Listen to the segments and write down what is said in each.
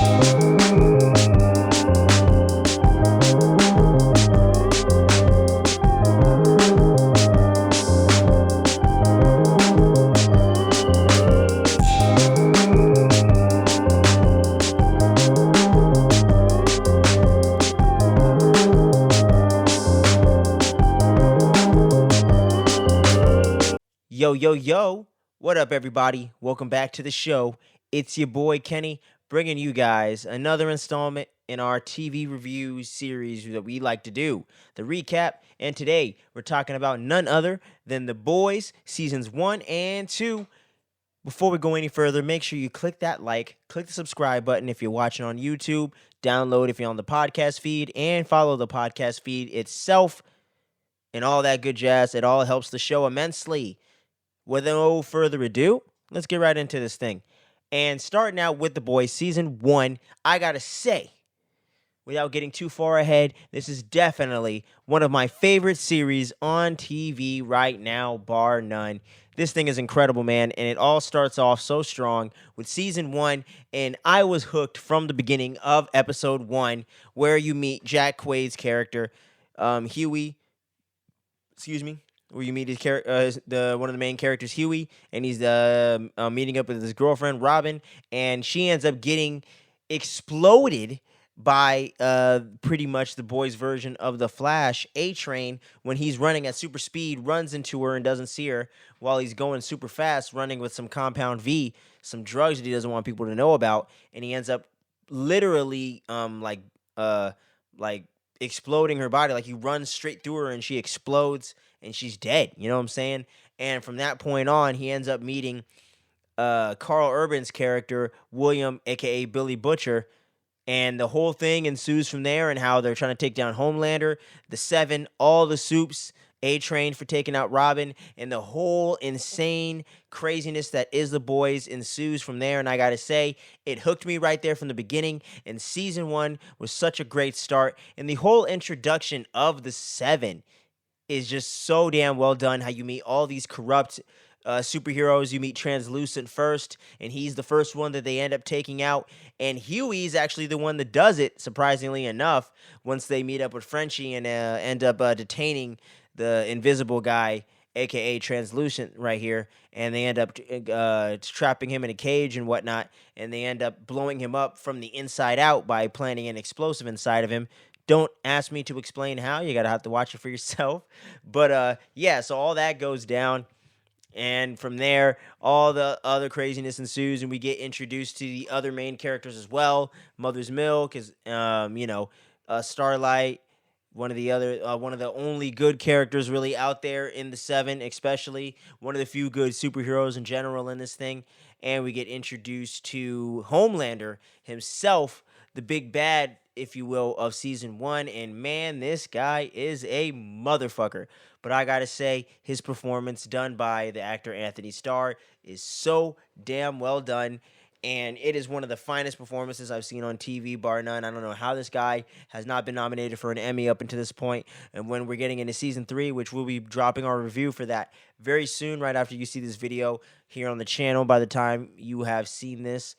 Yo, yo, yo. What up, everybody? Welcome back to the show. It's your boy Kenny bringing you guys another installment in our TV review series that we like to do, the recap. And today we're talking about none other than The Boys seasons 1 and 2. Before we go any further, make sure you click that like, click the subscribe button if you're watching on YouTube, download if you're on the podcast feed, and follow the podcast feed itself and all that good jazz. It all helps the show immensely. With no further ado, let's get right into this thing. And starting out with The Boys season 1, I gotta say, without getting too far ahead, this is definitely one of my favorite series on TV right now, bar none. This thing is incredible, man, and it all starts off so strong with season 1, and I was hooked from the beginning of episode 1, where you meet Jack Quaid's character, Huey, where you meet the one of the main characters, Huey, and he's meeting up with his girlfriend, Robin, and she ends up getting exploded by pretty much the boys' version of the Flash, A-Train, when he's running at super speed, runs into her and doesn't see her while he's going super fast, running with some Compound V, some drugs that he doesn't want people to know about, and he ends up literally like exploding her body. Like he runs straight through her and she explodes and she's dead. You know what I'm saying? And from that point on, he ends up meeting Carl Urban's character, William, aka Billy Butcher. And the whole thing ensues from there, and how they're trying to take down Homelander, the Seven, all the Soups, A-Train for taking out Robin, and the whole insane craziness that is The Boys ensues from there. And I gotta say, it hooked me right there from the beginning, and season 1 was such a great start. And the whole introduction of the Seven is just so damn well done. How you meet all these corrupt superheroes. You meet Translucent first, and he's the first one that they end up taking out. And Huey's actually the one that does it, surprisingly enough, once they meet up with Frenchie and end up detaining the invisible guy, aka Translucent, right here. And they end up trapping him in a cage and whatnot, and they end up blowing him up from the inside out by planting an explosive inside of him. Don't ask me to explain how. You gotta have to watch it for yourself. But yeah, so all that goes down. And from there, all the other craziness ensues, and we get introduced to the other main characters as well. Mother's Milk is, Starlight, one of the only good characters really out there in the Seven, especially one of the few good superheroes in general in this thing. And we get introduced to Homelander himself, the big bad, if you will, of season 1. And man, this guy is a motherfucker. But I gotta say, his performance done by the actor Anthony Starr is so damn well done. And it is one of the finest performances I've seen on TV, bar none. I don't know how this guy has not been nominated for an Emmy up until this point. And when we're getting into season 3, which we'll be dropping our review for that very soon, right after you see this video here on the channel, by the time you have seen this,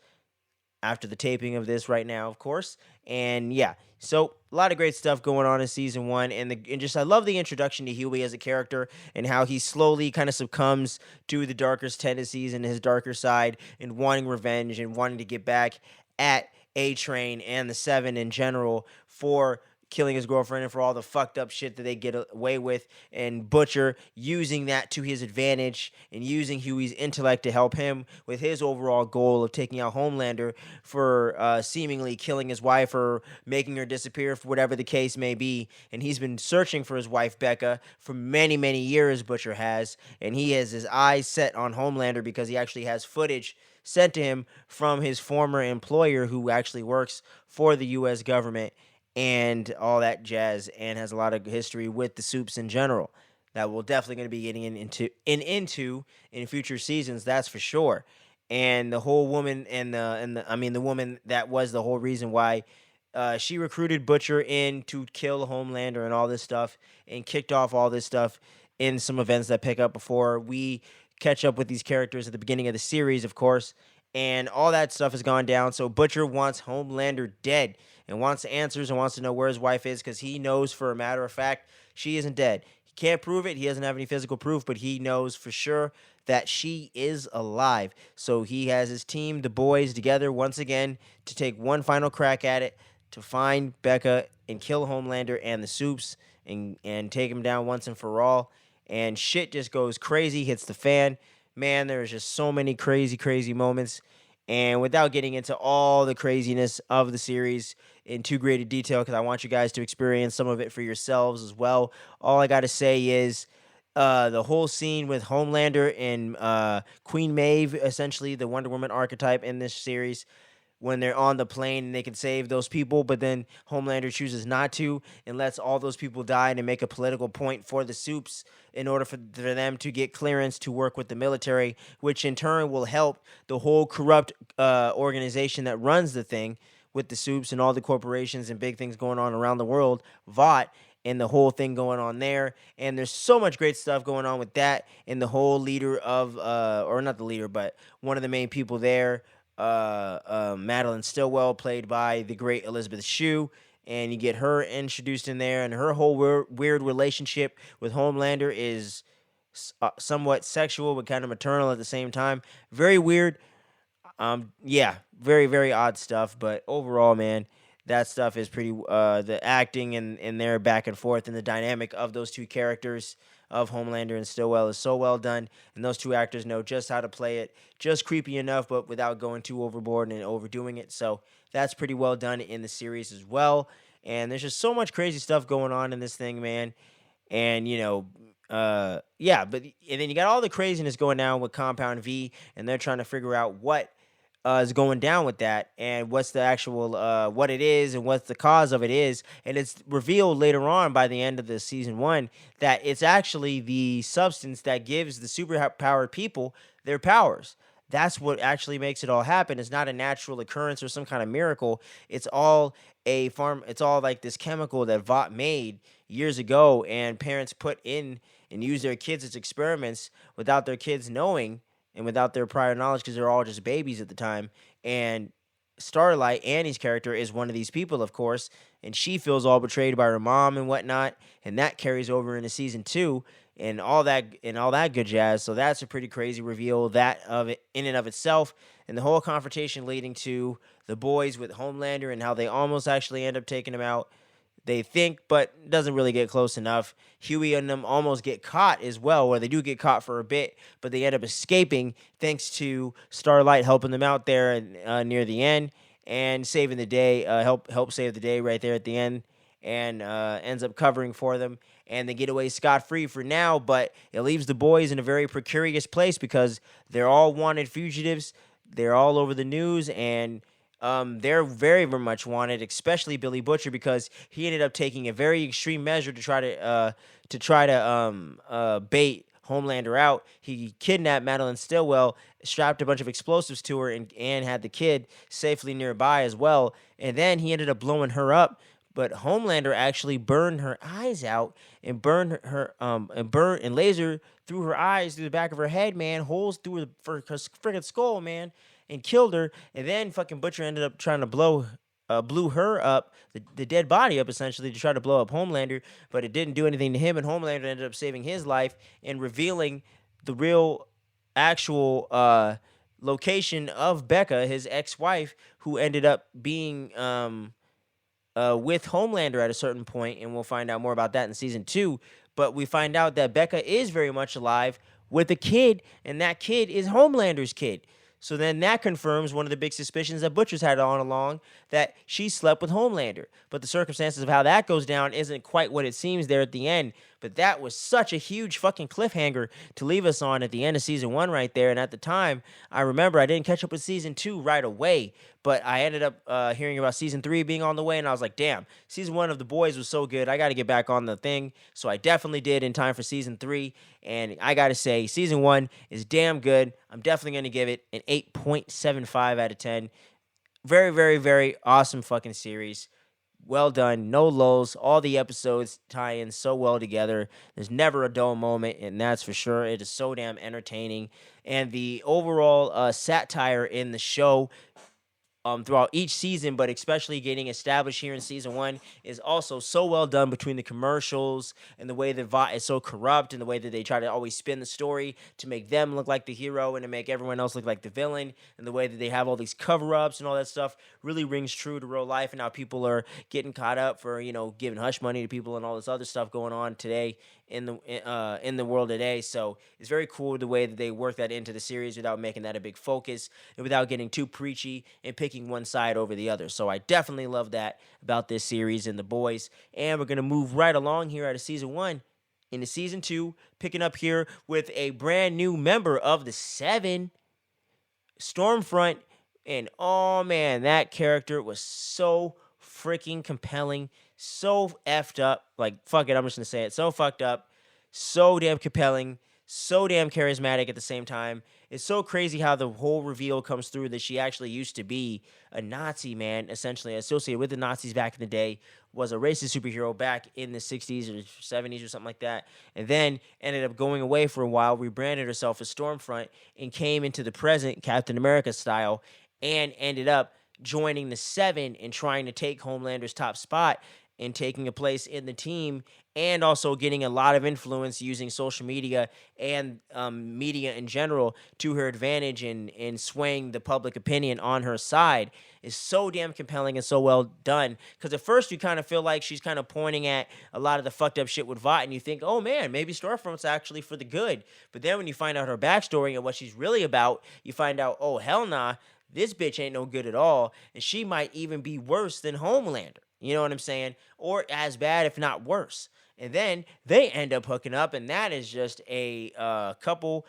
after the taping of this right now, of course. And yeah, so a lot of great stuff going on in season 1, and just I love the introduction to Huey as a character and how he slowly kind of succumbs to the darker tendencies and his darker side and wanting revenge and wanting to get back at A-Train and the Seven in general for killing his girlfriend and for all the fucked up shit that they get away with, and Butcher using that to his advantage and using Huey's intellect to help him with his overall goal of taking out Homelander for seemingly killing his wife or making her disappear, for whatever the case may be. And he's been searching for his wife Becca for many, many years, Butcher has, and he has his eyes set on Homelander because he actually has footage sent to him from his former employer who actually works for the U.S. government and all that jazz, and has a lot of history with the Soups in general that we're definitely going to be getting into in future seasons, that's for sure. And the whole woman the woman that was the whole reason why she recruited Butcher in to kill Homelander and all this stuff, and kicked off all this stuff in some events that pick up before we catch up with these characters at the beginning of the series, of course. and all that stuff has gone down. So Butcher wants Homelander dead and wants answers and wants to know where his wife is because he knows for a matter of fact she isn't dead. He can't prove it. He doesn't have any physical proof, but he knows for sure that she is alive. So he has his team, the boys, together once again to take one final crack at it to find Becca and kill Homelander and the Soups and take him down once and for all. And shit just goes crazy, hits the fan. Man, there's just so many crazy, crazy moments. And without getting into all the craziness of the series in too great a detail, because I want you guys to experience some of it for yourselves as well, all I got to say is the whole scene with Homelander and Queen Maeve, essentially the Wonder Woman archetype in this series, when they're on the plane and they can save those people, but then Homelander chooses not to and lets all those people die to make a political point for the Soups in order for them to get clearance to work with the military, which in turn will help the whole corrupt organization that runs the thing with the Soups and all the corporations and big things going on around the world, Vought, and the whole thing going on there. And there's so much great stuff going on with that and the whole leader of, or not the leader, but one of the main people there, Madeline Stillwell, played by the great Elizabeth Shue, and you get her introduced in there, and her whole weird relationship with Homelander is somewhat sexual but kind of maternal at the same time. Very weird. Yeah, very very odd stuff, but overall, man, that stuff is pretty. The acting and their back and forth and the dynamic of those two characters of Homelander and Stillwell is so well done, and those two actors know just how to play it, just creepy enough, but without going too overboard and overdoing it. So that's pretty well done in the series as well. And there's just so much crazy stuff going on in this thing, man. And yeah, but and then you got all the craziness going down with Compound V, and they're trying to figure out what is going down with that and what's the actual what it is and what the cause of it is. And it's revealed later on by the end of the season one that it's actually the substance that gives the super powered people their powers. That's what actually makes it all happen. It's not a natural occurrence or some kind of miracle. It's all it's all like this chemical that Vought made years ago, and parents put in and use their kids as experiments without their kids knowing and without their prior knowledge because they're all just babies at the time. And Starlight, Annie's character, is one of these people, of course, and she feels all betrayed by her mom and whatnot, and that carries over into season two and all that good jazz. So that's a pretty crazy reveal that of it in and of itself, and the whole confrontation leading to the boys with Homelander and how they almost actually end up taking him out. They think, but doesn't really get close enough. Huey and them almost get caught as well, where they do get caught for a bit, but they end up escaping thanks to Starlight helping them out there near the end and saving the day. Help save the day right there at the end, and ends up covering for them. And they get away scot free for now, but it leaves the boys in a very precarious place because they're all wanted fugitives. They're all over the news, and they're very, very much wanted, especially Billy Butcher, because he ended up taking a very extreme measure to try to bait Homelander out. He kidnapped Madeline Stillwell, strapped a bunch of explosives to her, and had the kid safely nearby as well. And then he ended up blowing her up. But Homelander actually burned her eyes out and burned and laser through her eyes, through the back of her head, man, holes through her freaking skull, man, and killed her. And then fucking Butcher ended up trying to blew her up, the dead body up essentially to try to blow up Homelander, but it didn't do anything to him, and Homelander ended up saving his life and revealing the real, actual location of Becca, his ex-wife, who ended up being with Homelander at a certain point, and we'll find out more about that in season two. But we find out that Becca is very much alive with a kid, and that kid is Homelander's kid. So then that confirms one of the big suspicions that Butcher's had all along, that she slept with Homelander. But the circumstances of how that goes down isn't quite what it seems there at the end. But that was such a huge fucking cliffhanger to leave us on at the end of season one right there. And at the time, I remember I didn't catch up with season two right away, but I ended up hearing about season three being on the way, and I was like, damn, season one of The Boys was so good. I got to get back on the thing. So I definitely did in time for season three. And I got to say, season one is damn good. I'm definitely going to give it an 8.75 out of 10. Very, very, very awesome fucking series. Well done, no lulls. All the episodes tie in so well together. There's never a dull moment, and that's for sure. It is so damn entertaining. And the overall satire in the show throughout each season, but especially getting established here in season one, is also so well done between the commercials and the way that Vought is so corrupt and the way that they try to always spin the story to make them look like the hero and to make everyone else look like the villain, and the way that they have all these cover-ups and all that stuff really rings true to real life, and how people are getting caught up for, giving hush money to people and all this other stuff going on today in the world today. So it's very cool the way that they work that into the series without making that a big focus and without getting too preachy and picking one side over the other. So I definitely love that about this series and the boys. And we're gonna move right along here out of season one into season two, picking up here with a brand new member of the Seven, Stormfront. And oh man, that character was so freaking compelling, so effed up. Like, fuck it, I'm just gonna say it. So fucked up, so damn compelling, so damn charismatic at the same time. It's so crazy how the whole reveal comes through that she actually used to be a Nazi, man, essentially associated with the Nazis back in the day, was a racist superhero back in the 60s or 70s or something like that, and then ended up going away for a while, rebranded herself as Stormfront, and came into the present Captain America style, and ended up joining the Seven and trying to take Homelander's top spot and taking a place in the team, and also getting a lot of influence using social media and media in general to her advantage in swaying the public opinion on her side, is so damn compelling and so well done. Because at first you kind of feel like she's kind of pointing at a lot of the fucked up shit with Vought, and you think, oh man, maybe Stormfront's actually for the good. But then when you find out her backstory and what she's really about, you find out, oh hell nah, this bitch ain't no good at all, and she might even be worse than Homelander. You know what I'm saying? Or as bad, if not worse. And then they end up hooking up, and that is just a couple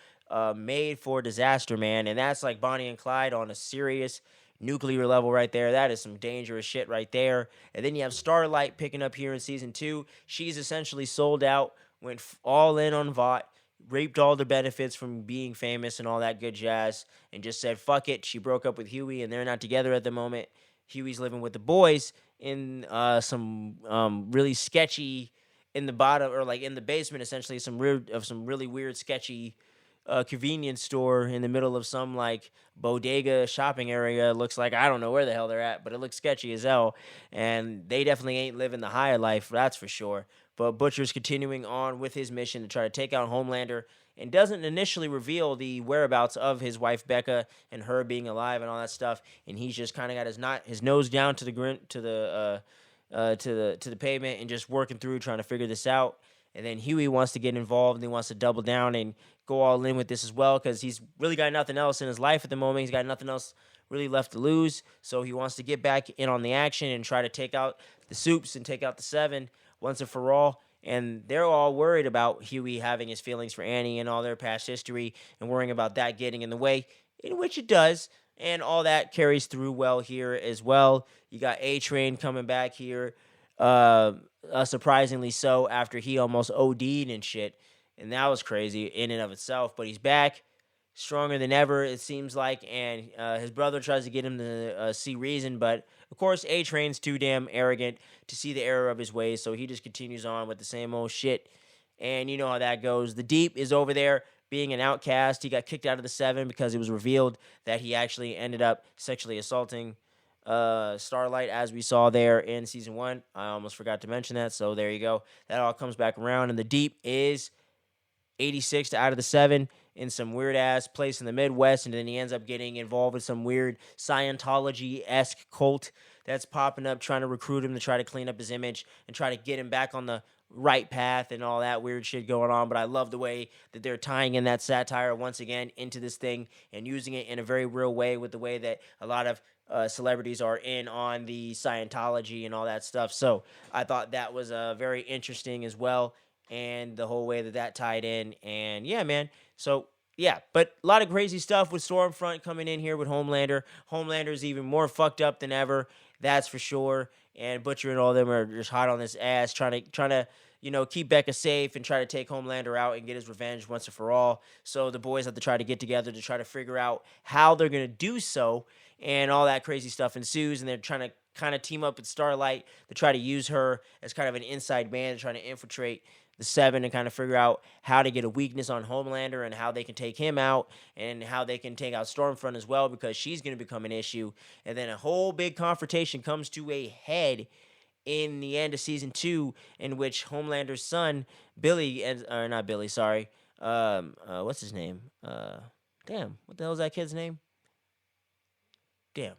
made for disaster, man. And that's like Bonnie and Clyde on a serious nuclear level right there. That is some dangerous shit right there. And then you have Starlight picking up here in season two. She's essentially sold out, went all in on Vought, reaped all the benefits from being famous and all that good jazz, and just said, fuck it. She broke up with Huey, and they're not together at the moment. Huey's living with the boys in some really sketchy, in the bottom, or like in the basement, essentially, some really weird, sketchy convenience store in the middle of some like bodega shopping area. It looks like, I don't know where the hell they're at, but it looks sketchy as hell. And they definitely ain't living the higher life, that's for sure. But Butcher's continuing on with his mission to try to take out Homelander, and doesn't initially reveal the whereabouts of his wife Becca and her being alive and all that stuff. And he's just kind of got his nose down to the pavement and just working through trying to figure this out. And then Huey wants to get involved, and he wants to double down and go all in with this as well, because he's really got nothing else in his life at the moment. He's got nothing else really left to lose, so he wants to get back in on the action and try to take out the Soups and take out the Seven once and for all. And they're all worried about Huey having his feelings for Annie and all their past history, and worrying about that getting in the way, in which it does. And all that carries through well here as well. You got A-Train coming back here, surprisingly so, after he almost OD'd and shit. And that was crazy in and of itself. But he's back, stronger than ever, it seems like. And his brother tries to get him to see reason. But, of course, A-Train's too damn arrogant to see the error of his ways. So he just continues on with the same old shit. And you know how that goes. The Deep is over there being an outcast. He got kicked out of the Seven because it was revealed that he actually ended up sexually assaulting Starlight, as we saw there in season one. I almost forgot to mention that, so there you go. That all comes back around, and the Deep is 86th out of the Seven in some weird ass place in the Midwest, and then he ends up getting involved with some weird Scientology-esque cult that's popping up, trying to recruit him to try to clean up his image and try to get him back on the right path and all that weird shit going on. But I love the way that they're tying in that satire once again into this thing and using it in a very real way, with the way that a lot of celebrities are in on the Scientology and all that stuff. So I thought that was very interesting as well, and the whole way that that tied in. And yeah, man. So yeah, but a lot of crazy stuff with Stormfront coming in here with Homelander. Homelander's even more fucked up than ever, that's for sure. And Butcher and all of them are just hot on this ass, trying to keep Becca safe and try to take Homelander out and get his revenge once and for all. So the boys have to try to get together to try to figure out how they're gonna do so, and all that crazy stuff ensues. And they're trying to kind of team up with Starlight to try to use her as kind of an inside man, trying to infiltrate the Seven and kind of figure out how to get a weakness on Homelander and how they can take him out and how they can take out Stormfront as well, because she's going to become an issue. And then a whole big confrontation comes to a head in the end of season 2, in which Homelander's son Billy, or not Billy, sorry, what's his name? Damn, what the hell is that kid's name? Damn,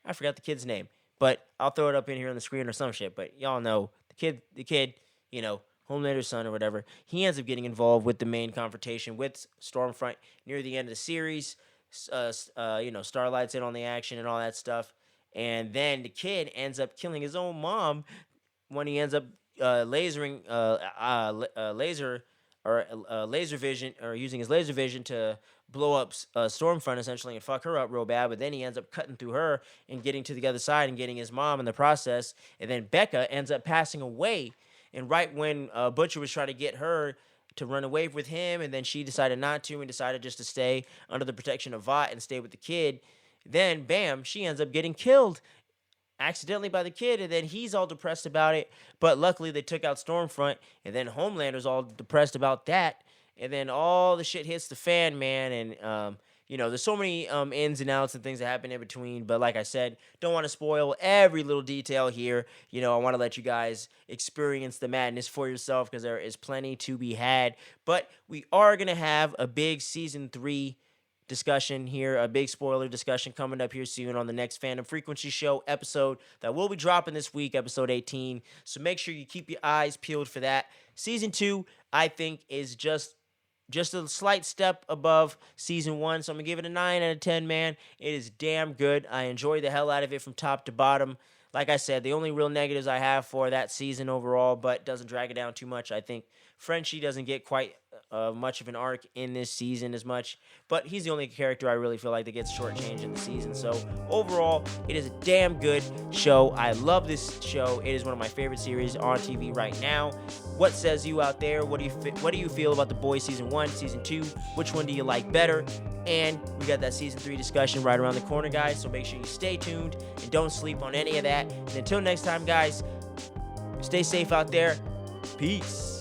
I forgot the kid's name, but I'll throw it up in here on the screen or some shit. But y'all know the kid, you know, Homelander's son or whatever. He ends up getting involved with the main confrontation with Stormfront near the end of the series. Starlight's in on the action and all that stuff, and then the kid ends up killing his own mom when he ends up lasering laser or laser vision, or using his laser vision to blow up Stormfront essentially and fuck her up real bad. But then he ends up cutting through her and getting to the other side and getting his mom in the process. And then Becca ends up passing away. And right when Butcher was trying to get her to run away with him, and then she decided not to and decided just to stay under the protection of Vought and stay with the kid, then bam, she ends up getting killed accidentally by the kid, and then he's all depressed about it. But luckily they took out Stormfront, and then Homelander's all depressed about that, and then all the shit hits the fan, man. And there's so many ins and outs and things that happen in between. But like I said, don't want to spoil every little detail here. I want to let you guys experience the madness for yourself, because there is plenty to be had. But we are gonna have a big season 3 discussion here, a big spoiler discussion coming up here soon on the next Fandom Frequency Show episode that will be dropping this week, episode 18. So make sure you keep your eyes peeled for that. Season 2, I think, is just a slight step above season 1, so I'm gonna give it a 9 out of 10, man. It is damn good. I enjoy the hell out of it from top to bottom. Like I said, the only real negatives I have for that season overall, but doesn't drag it down too much, I think Frenchie doesn't get quite much of an arc in this season as much, but he's the only character I really feel like that gets shortchanged in the season. So overall, it is a damn good show. I love this show. It is one of my favorite series on TV right now. What says you out there? What do you feel about The Boys season 1, season 2? Which one do you like better? And we got that season 3 discussion right around the corner, guys. So make sure you stay tuned and don't sleep on any of that. And until next time, guys, stay safe out there. Peace.